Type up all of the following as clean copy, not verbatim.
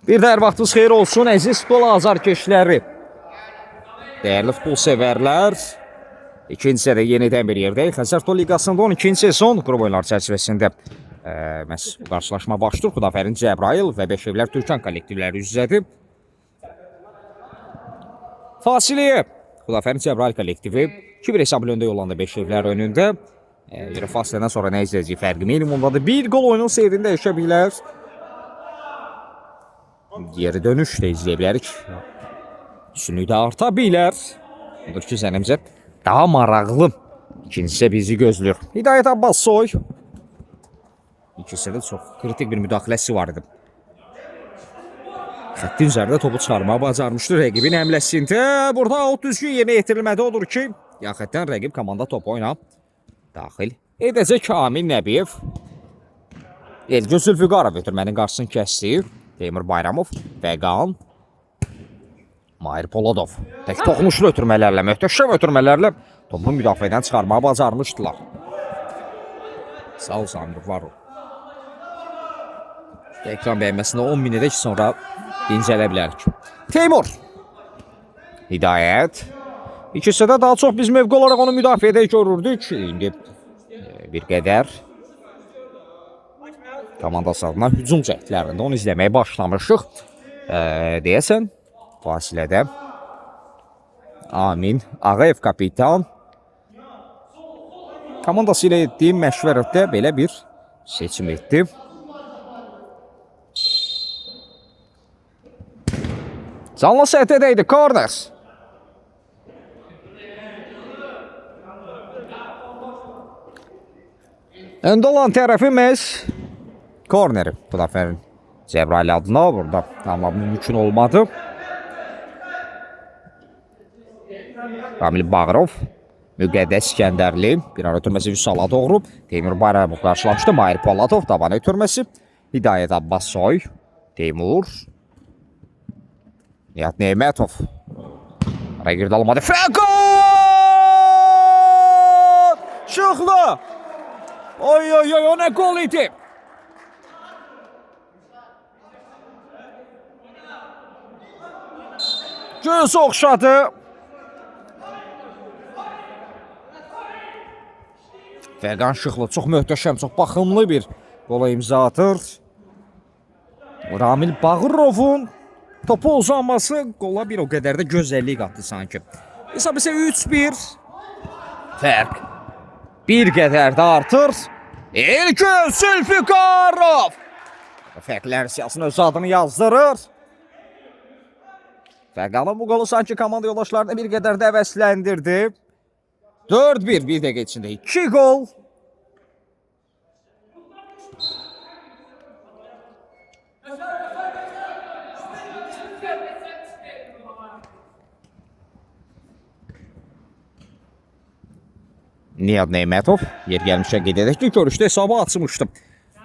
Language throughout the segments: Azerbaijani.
Bir də hər vaxtınız xeyir olsun, əziz futbol azarkeşləri. Dəyərli futbol sevərlər. İkinci sərə yenidən bir yerdəyik. Xəzər Futbol Liqasında 12-ci sezon qrup oyunları çərçivəsində məhz qarşılaşma başlayır. Xudafərin Cəbrayıl və Beşevlər Türkan kollektivləri üz-üzədir. Fasiliyə Xudafərin Cəbrayıl kollektivi 2-1 hesablı öndə yollandı Beşevlər önündə. Fasilədən sonra nə izləyəcək fərqi minimundadır. Bir gol oyunun seyrini dəyişə bilər. Geri dönüş də izləyə bilərik. Üstünlük də arta bilər. Odur ki, zənimcə daha maraqlı ikincisi bizi gözləyir. Hidayət Abbassoy. İkisi də çox kritik bir müdaxiləsi var idi. Xəttin üzərində topu çıxarmağı bacarmışdı rəqibin həmləsində. Burada o düzgün yerinə yetirilmədi. Odur ki, yaxətdən rəqib komanda topu oyuna daxil edəcək. Kamil Nəbiyev. Elgün Zülfüqarov ötürmənin qarşısını kəsdi. Teymur Bayramov, Vəqan, Mahir Poladov. Tək toxunuşlu ötürmələrlə, möhtəşəm ötürmələrlə topu müdafiədən çıxarmağı bacarmışdılar. Sağ ol Samir Varol. Ekran bəyənməsində 10 minədək sonra incələ bilərik. Teymur. Hidayət. İkisi də daha çox biz mövqe olaraq onu müdafiədə görürdük. İndi bir qədər komandası adına hücum cəhdlərində onu izləməyə başlamışıq. Deyəsən, fasilədə Amin Ağayev kapitan komandası ilə etdiyim məşvərətdə belə bir seçim etdi. Canlı səhdədəydi, korner. Öndə olan tərəfimiz korneri. Xudafərin Cəbrayıl adına burada tamam mümkün olmadı. Kamil Bağırov, Müqəddəs İskəndərli bir ara ötürməsi Vüsala doğru. Teymur Bayramov qarşılamışdı. Mahir Poladov davana ötürməsi. Hidayət Abbassoy, Teymur, Nihat Neymətov. Araya girdi almadı. Fəqat! Şıxlı! Oy oy oy, o nə gol idi? Göz oxşadı. Fəqan Şıxlı çox möhtəşəm, çox baxımlı bir qola imza atır. Ramil Bağırovun topu uzanması qola bir o qədər də gözəllik qatdı sanki. Hesab isə 3-1. Fərq bir qədər də artır. İlgün Zülfüqarov. Fərqlər siyasının öz adını yazdırır. Fəqanın bu qolu sanki komanda yoldaşlarını bir qədər də əvəzləndirdi. 4-1 bir dəqiqə içində 2 gol. Nihat Neymətov yer gəlmişə qeyd edək ki, görüşdə hesabı açmışdı.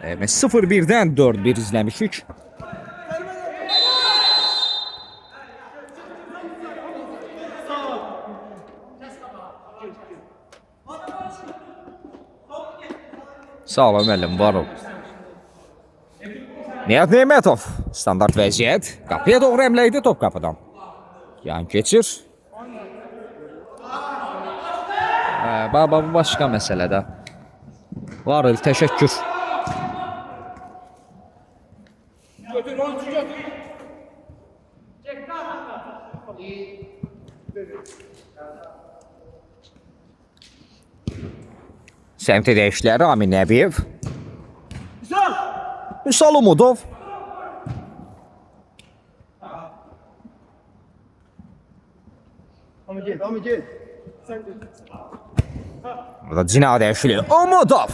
0-1-dən 4-1 izləmişik. Sağ olun müəllim, var ol. Nihat Neymətov, standart vəziyyət. Qapıya doğru əmləkdir top qapıdan. Yan keçir. Baba, bu başqa məsələdə. Var ol, təşəkkür. Səmti dəyişləri Amin Nəbiyev. Vüsal Umudov. Burada Cina dəyişilir. Umudov.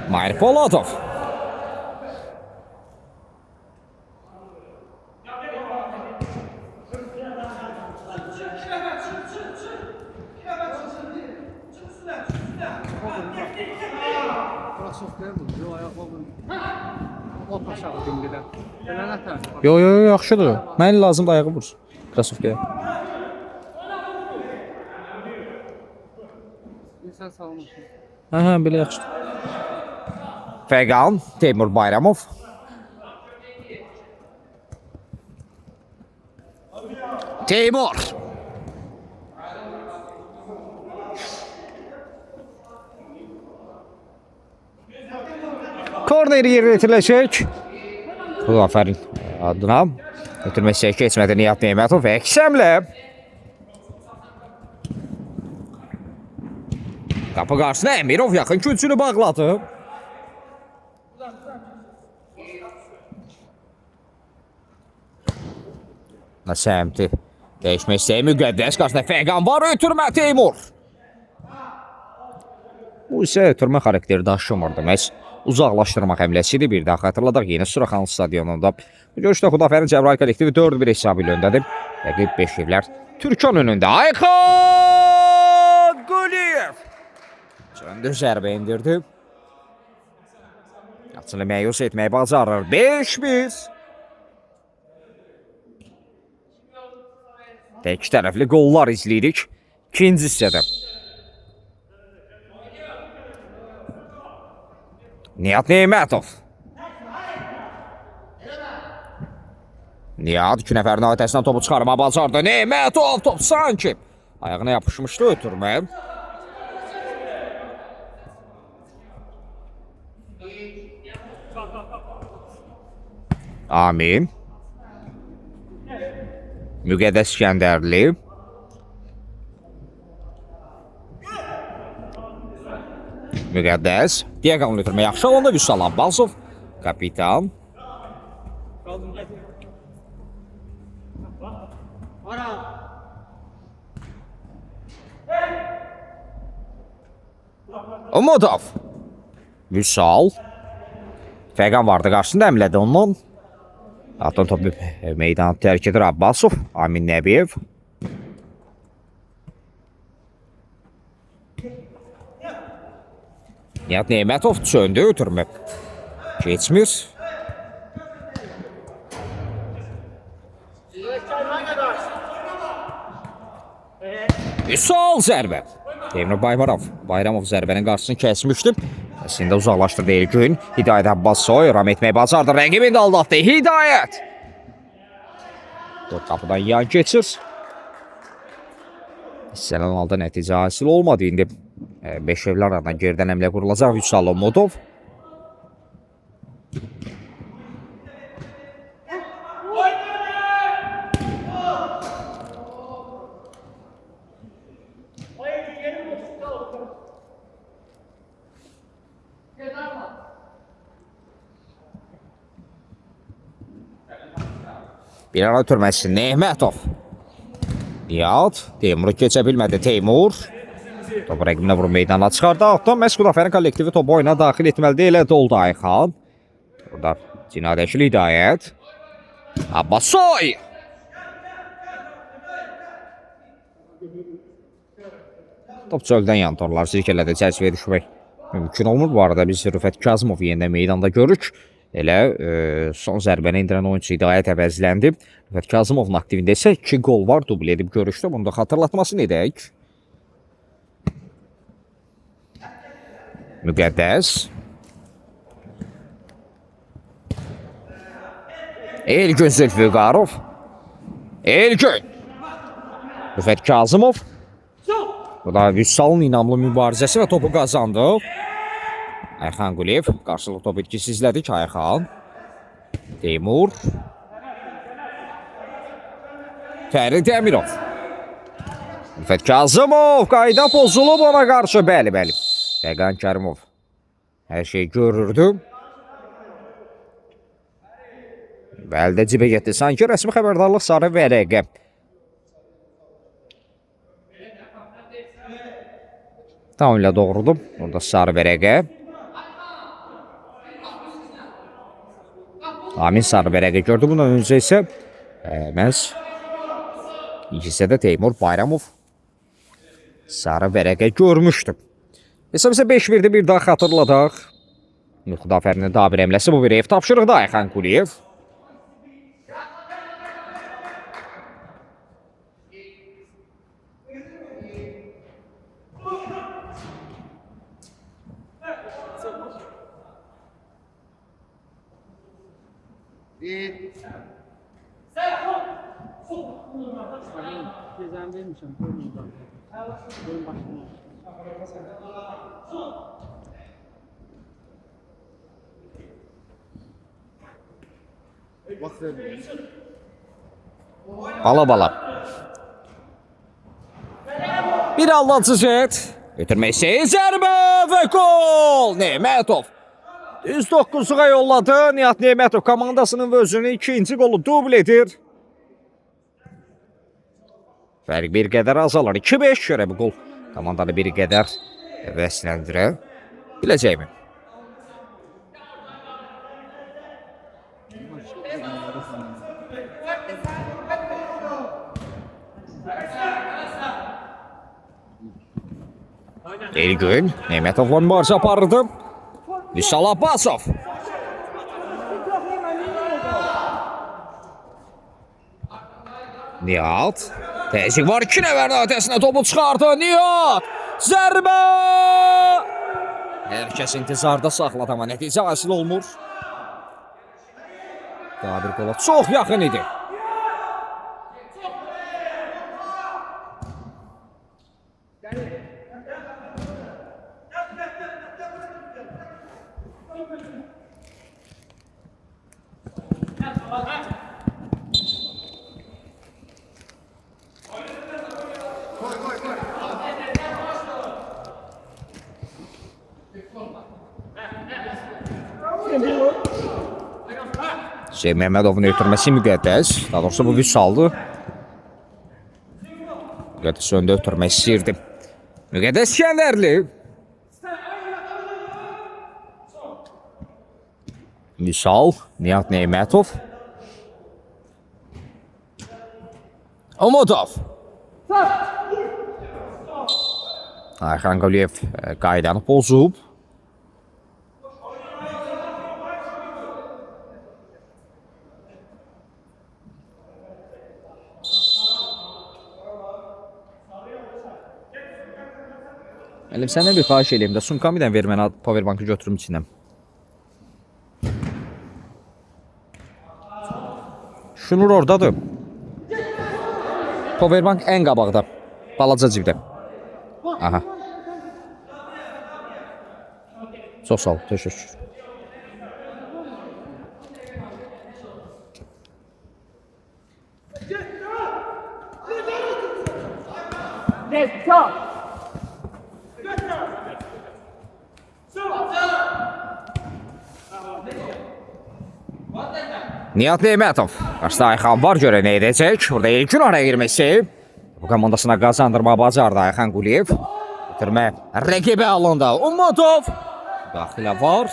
Mahir Poladov. Yo, yaxşıdır. Mənə lazımdır ayağı vursun. Krasovkaya. Sən salmışsın. Hə, belə yaxşıdır. Fəqan, Teymur Bayramov. Teymur. Korneri yerinə yetiriləcək. Xudafərin adına ötürməsi keçmədi Nihat Neymətov və əksəmlə. Qapı qarşısına Əmirov yaxın küncünü bağladı. Səmti dəyişmək istəyi Müqəddəs qarşısında Fəqan var, ötürmə Teymur. Bu isə ötürmə xarakteri daşımırdı. Məhz uzaqlaşdırmaq həmləsidir. Bir daha xatırladaq yeni Suraxanlı stadionunda. Bu görüşdə Xudafərin Cəbrayıl kollektivi 4-1 hesabı ilə öndədir. Rəqib Beşiklər Türkan önündə. Ayxan Quliyev. Çöndür zərbə indirdi. Açını məyus etməyi bacarır. 5-1. Tek tərəfli qollar izləyirik. İkinci hissədə. Nihat Neymətov. Nihat 2 nəfərin ötəsindən topu çıxarma bacardı. Neymətov top sanki ayağına yapışmışdı ötürmə. Amin. Müqəddəs İskəndərli. Müqəddəs. Diaqonunu ötürmə yaxşı alanda Vüsal Abbasov. Kapitan. Umudov. Vüsal. Fəqan vardı qarşısında əmlədi ondan. Atın topu meydanı tərk edir Abbasov. Amin Nəbiyev. Nihat Neymətov çöndü ötürmə. Keçmir. Sol zərbə. Teymur Bayramov zərbənin qarşısını kəsmişdi. Əslində uzaqlaşdırdı Elgün. Hidayət Abbasov ram etməyi bacardı. Rəqibini də aldatdı. Hidayət. 4 qapıdan yan keçir. Hissələn halda nəticə hasil olmadı. İndi Beşiklər aradan geridən əmlə qurulacaq. Vüsal Umudov. Bir ara ötürməsi Neymətov. Nihat. Teymuru keçə bilmədi Teymur. Topu rəqibinə vurub meydana çıxardı. Altdan məhz Xudafərin kollektivi topu oyuna daxil etməlidir. Elə doldu Ayxan. Burada cinayətçi Hidayət. Abbasoy. Top çöldən yan torlar sirkələdə çərçivəyə düşmək mümkün olmur. Bu arada biz Rüfət Kazımov yenə meydanda görürük. Elə son zərbəni indirən oyuncu Hidayət əvəzləndi. Rüfət Kazımovun aktivində isə 2 gol var, dubl edib görüşdə. Bunu da xatırlatmasını edək. Müqəddəs. Elgün Zülfüqarov. Elgün. Rüfət Kazımov. Bu da Vüsalın inamlı mübarizəsi və topu qazandı. Ayxan Quliyev. Qarşılıq top etkisizlədik Ayxan. Teymur. Fərid Əmirov. Rüfət Kazımov. Qayda pozulub ona qarşı. Bəli. Fəqan Kərimov. Hər şey görürdü. Və əldə cibə getdi. Sanki rəsmi xəbərdarlıq sarı vərəqə. Tam ilə doğrudur. Orada sarı vərəqə. Amin sarı vərəqə gördü. Bundan öncə isə məhz ikisində Teymur Bayramov sarı vərəqə görmüşdü. Hesab isə 5-1'də bir daha xatırladaq. Xudafərinin daha bir əmləsi bu bir ev tapşırıqda Ayxan Quliyev. Cezanı vermişim. Benim başıma. Bala. Bir alıcı jet. Götürmesi zərbə və gol. Nemetov. Düz 9'a yolladı. Nihat Nemetov komandasının və özünün ikinci qolu dubl edir. Fərq bir qədər azalır. 2-5 görə bu qol komandanı bir qədər vəsləndirə biləcəkmi? Elgün Nemetov'la mübarizə aparırdı. Vüsal Abbasov. Nihat. Təzyiq var 2 nəfərin ötəsinə topu çıxardı. Nihat. Zərbə. Hər kəs intizarda saxladı amma nəticə hasil olmur. Daha bir qola çox yaxın idi. Hüseyin Məhmədovun ötürməsi müqəddəs. Daha doğrusu bu Vüsaldı. Müqəddəs öndə ötürmək istəyirdi. Müqəddəs Kəndərli. Vüsal, Nihat Neymətov. Umudov. Ayxan Quliyev qaydanı pozub. Əlim, səndən bir xahiş eləyim də, sumkamı ilə ver mənə powerbankı götürüm içinəm. Şunur oradadır. Powerbank ən qabaqda. Balaca cibdə. Aha. Çox sağ ol, təşəkkür. Nihat Neymətov. Qarşıda Ayxan var, görə nə edəcək? Burada Elgün araya girməsi. Bu komandasına qazandırma bacardı Ayxan Quliyev. Bitirmə rəqibə alındı. Umudov. Daxilə var.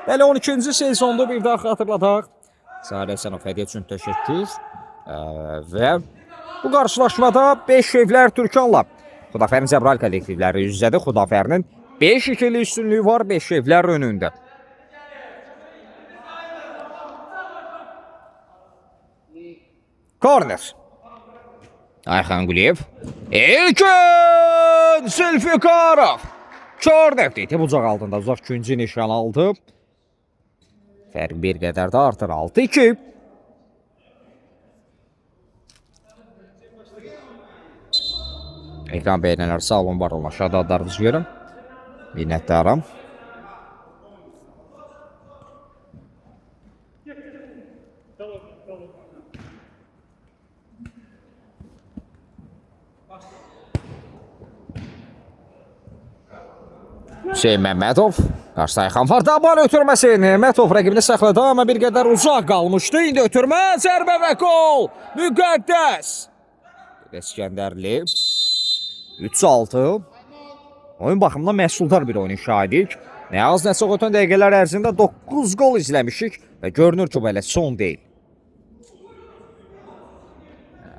Bəli, 12-ci sezonda bir daha xatırladaq. Sahil Həsənov hədiyyə üçün təşəkkür. Və bu qarşılaşmada 5 evlər Türkanla Xudafərin Cəbrayıl kollektivləri üz-üzədir. Xudafərinin 5-2'li üstünlüyü var 5 evlər önündə. Korner. Ayxan Quliyev. Elgün Zülfikarov. Korner deyil. Bucaq altında uzaq ikinci nişan aldı. Fərq bir qədər də artır. 6-2. Ekran beğenenler sağ olun, var olun. Aşağıda adlarınızı görün. Minnətdaram. Hüseyin Məhmədov. Qarşıda Ayxan var. Daban ötürməsi. Məhmədov rəqibini saxladı amma bir qədər uzaq qalmışdı. İndi ötürmə, zərbə və gol. Müqəddəs. İskəndərli. 3-6. Oyun baxımından məhsuldar bir oyunun şahidik. Nə az nə çox ötən dəqiqələr ərzində 9 gol izləmişik və görünür ki, belə son deyil.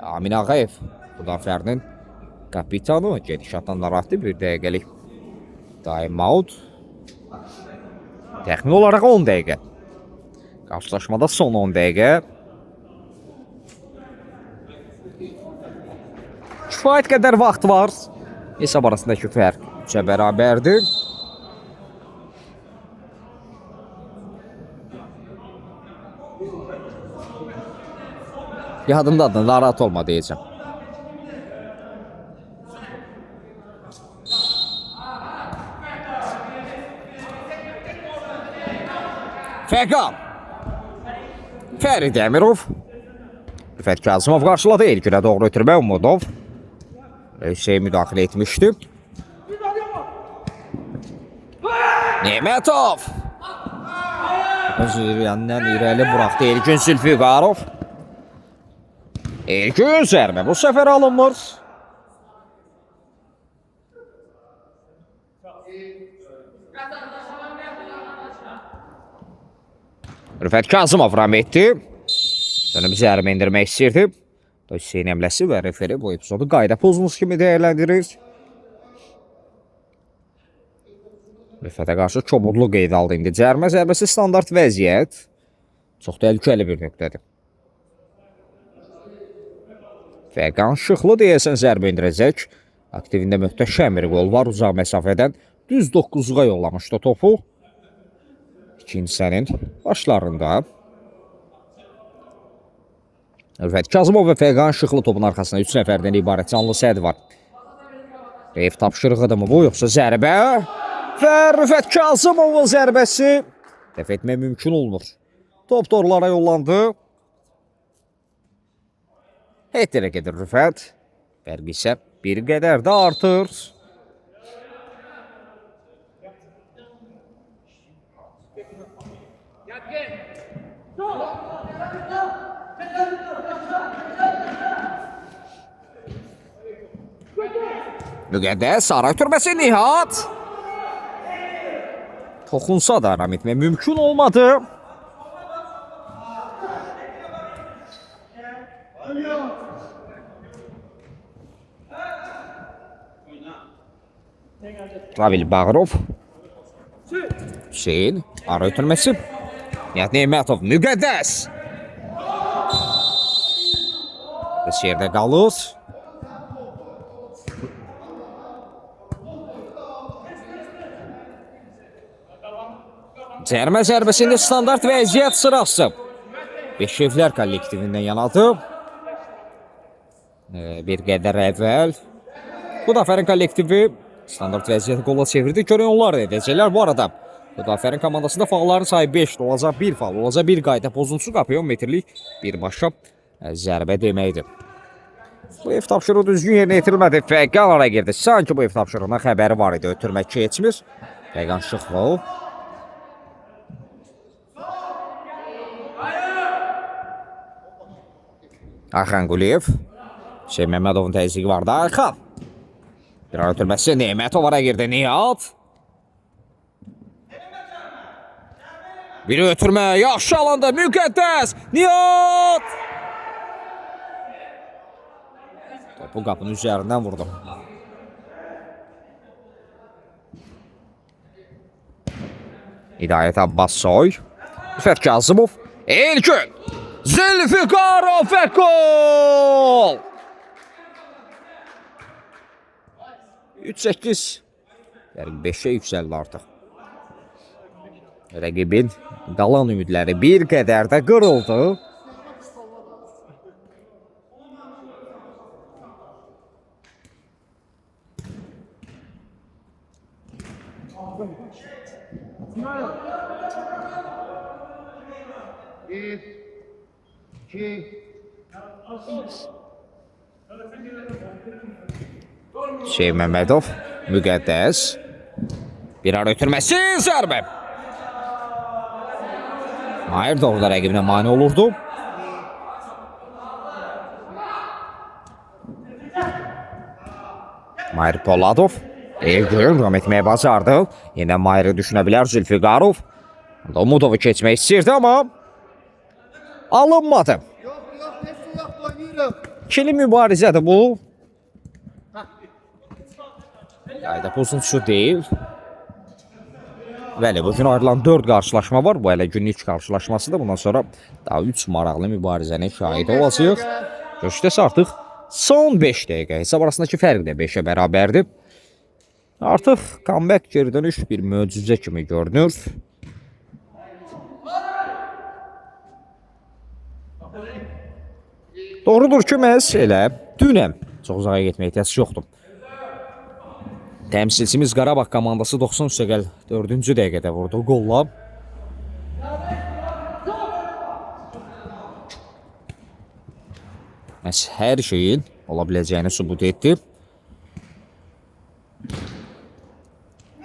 Amin Ağayev, Xudafərinin kapitanı, gedişatdan narahatlı bir dəqiqəlik. Time out. Təxmin olaraq 10 dəqiqə. Qarşılaşmada son 10 dəqiqə. Kifayət qədər vaxt var. Hesab arasındakı fərq 3-ə bərabərdir. Yadımdadır, narahat olma deyəcəm. Fəqan. Fərid Əmirov. Rüfət Kazımov qarşıladı. Elgünə doğru ötürmə Umudov. Hüseyin müdaxilə etmişdi. Nemətov. Yanından irəli buraxdı Elgün Zülfiqarov. Elgün zərbə bu səfər alınmır. Rüfət Kazımov ram etdi. Dönüb zərbə indirmək istəyirdi. Hüseyin Əmləsi və referi bu epizodu qayda pozunuz kimi dəyərləndirir. Rüfətə qarşı çobudlu qeyd aldı indi. Cərmə zərbəsi standart vəziyyət. Çox təhlükəli bir nöqtədir. Fəqan Şıxlı deyəsən zərbə indirəcək. Aktivində möhtəşəm bir qol var. Uzaq məsafədən düz 9'luğa yollamışdı topu. İkinci sənin başlarında. Rüfət Kazımov və Fəqan Şıxlı topun arxasında 3 nəfərdən ibarət canlı səd var. Reyf tapşırığıdır mı bu, yoxsa zərbə? Və Rüfət Kazımovun zərbəsi dəf etmək mümkün olmur. Top torlara yollandı. Heterə gedir Rüfət. Fərq isə bir qədər də artır. Müqəddəs ara ötürməsi Nihat. Toxunsa da aram etmək mümkün olmadı. Ravil Bağırov. Hüseyin ara ötürməsi. Nihat Nemətov Müqəddəs. Biz yerdə qalır. Cərmə zərbəsində standart vəziyyət sırası. Beşevlər kollektivindən yanadı. Bir qədər əvvəl. Xudafərin kollektivi standart vəziyyəti qola çevirdi. Görün onlar da edəcəklər. Bu arada Xudafərin komandasında faalların sayı 5'dir. Olacaq bir faal, olacaq bir qayda pozuntusu qapıya 10 metrlik birbaşa zərbə deməkdir. Bu ev tapşırığı düzgün yerinə yetirilmədi. Fəqan ara girdi. Sanki bu ev tapşırığından xəbəri var idi. Ötürmək keçmir. Fəqan Şıxlı. Arxan Quliyev. Şeyh Məmmədovun təzyiqi vardı. Arxan. Bir ara ötürməsi Nemətov ara girdi. Nihat. Bir ötürmə. Yaxşı alanda Müqəddəs. Nihat. Topu qapının üzərindən vurdu. Hidayət Abbassoy. Rüfət Kazımov. Elgün. Zülfiqarov və gol! 3-8. Yəni 5'e yüksəldi artıq. Rəqibin qalan ümidləri bir qədər də qırıldı. Şeyh Məmmədov, Müqəddəs. Bir ara ötürməsi zərbə. Mahir doğruda rəqibinə mane olurdu. Mahir Poladov. Elgün ram etməyə bacardı. Yenə Mahir'i düşünə bilər Zülfiqarov. Umudovu keçmək istəyirdi amma alınmadı. İkili mübarizədir bu. Qayda pozuntusu deyil. Bəli, bugün ayrılan 4 qarşılaşma var. Bu hələ günün 3 qarşılaşmasıdır. Bundan sonra daha 3 maraqlı mübarizənin şahidi olacaq. Görüşdəsə artıq son 5 dəqiqə. Hesab arasındakı fərq də 5'e bərabərdir. Artıq comeback geri dönüş bir möcüzə kimi görünür. Doğrudur ki, məhz elə dünəm çox uzağa getməyə ehtiyac yoxdur. Təmsilçimiz Qarabağ komandası 93-4-cü dəqiqədə vurdu qolla. Məhz hər şeyin ola biləcəyini sübut etdi.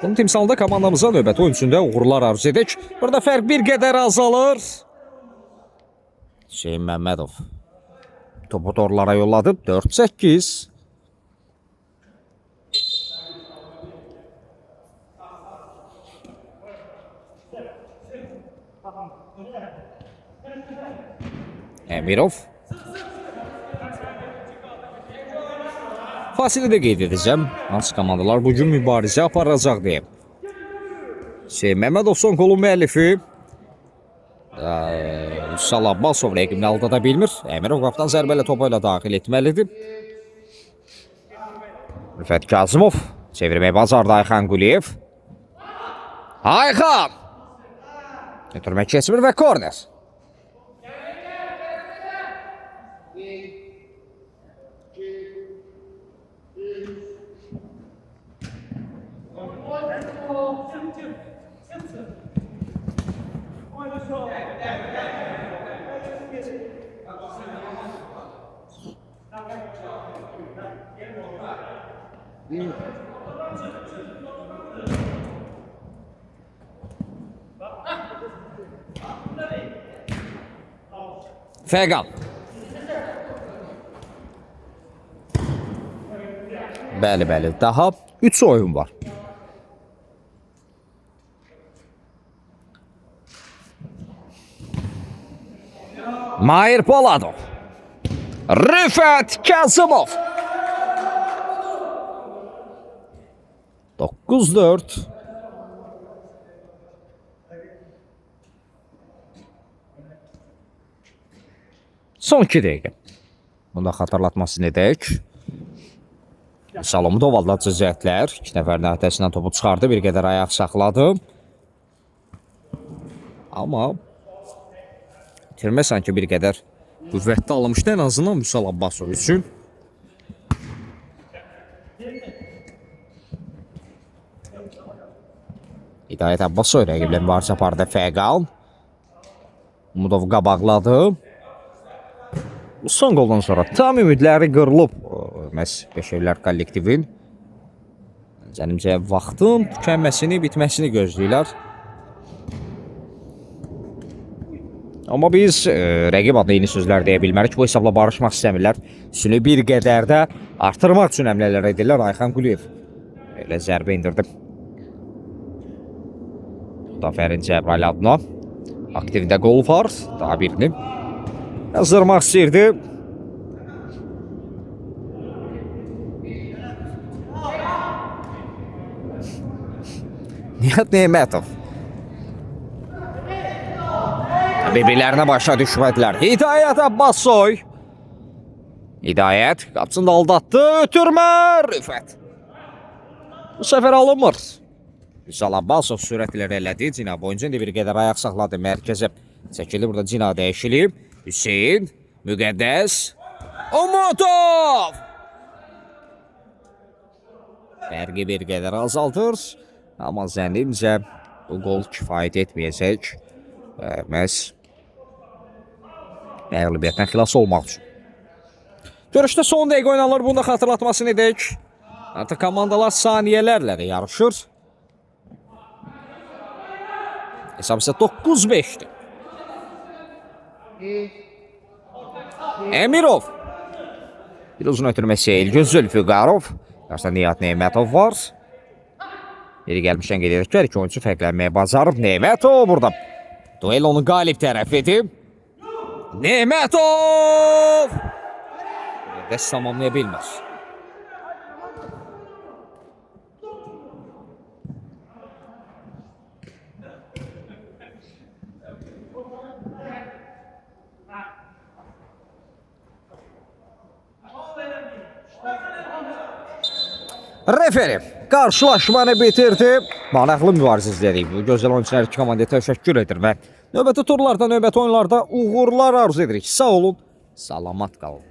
Bunun timsalında komandamıza növbəti oyuncusunda uğurlar arzu edək. Burada fərq bir qədər azalır. Hüseyin Məmmədov topu torlara yolladı. 4-8. Emirov. Fasili də qeyd edəcəm. Hansı komandalar bugün mübarizə aparacaq deyə. Hüseyin Məmmədov son golun müəllifi. Üsal Abbasov rəqibini aldada bilmir. Emirov qapdan zərbələ topu ilə daxil etməlidir. Rüfət Kazımov çevirməyə bacardı Ayxan Quliyev. Ayxan! Götürmək keçmir və korner. Fəqan. Bəli, daha 3 oyun var. Mahir Poladov. Rüfət Kazımov. 9-4. Son 2 dəqiqə. Bunda xatırlatmasını edək. Salomudov aldı cəzətlər. 2 nəfərin öhdəsindən topu çıxardı. Bir qədər ayaq saxladı. Amma itirmə sanki bir qədər qüvvətli alınmışdı. En azından Üsal Abbasov üçün. Hidayət Abbasov rəqiblə mübarizə apardı Fəqan. Umudov qabaqladı. Son goldan sonra tam ümidləri qırılıb məhz Beşevlər kollektivin. Zənimcə vaxtın tükənməsini, bitməsini gözləyirlər. Amma biz rəqib adına yeni sözlər deyə bilmərik. Bu hesabla barışmaq istəmirlər. Üstünü bir qədər də artırmaq üçün əmlələr edirlər. Ayxan Quliyev elə zərbə indirdi. Müdafiənin Cəbrayıl adına aktivində qol var. Daha birini yazdırmaq istəyirdi. Nihat Neymətov. Bir-birlərinə başa düşmədilər. Hidayət Abbasov. Hidayət qapısını aldatdı. Ötürmə Rüfət. Bu səfər alınmır. Üsal Abbasov sürətlə elədi. Cina boyunca bir qədər ayaq saxladı mərkəzə. Çəkildi burada Cina dəyişilib. Hüseyin, Müqəddəs, Umudov! Fərqi bir qədər azaldır. Amma zənnimcə bu gol kifayət etməyəcək. Məhz məğlubiyyətdən xilas olmaq üçün. Görüşdə son dəqiqə oynanılır. Bunu da xatırlatmasını edək. Artıq komandalar saniyələrlə də yarışır. Hesab isə 9-5'dir. Emirov. Bir uzun ötürməsi Elgöz Zülfüqarov. Qarşıda Nihat Neymətov var. Biri gəlmişdən qeyd edək ki, hər iki oyuncu fərqlənməyə bacarıb. Neymətov burada. Duelonun qalib tərəfidir. Neymətov! Dəst tamamlaya bilmir. Referi qarşılaşmanı bitirdi. Maraqlı mübarizə izlədik. Bu gözəl oyunçular iki komandaya təşəkkür edir və növbəti turlarda, növbəti oyunlarda uğurlar arzu edirik. Sağ olun, Salamat qalın.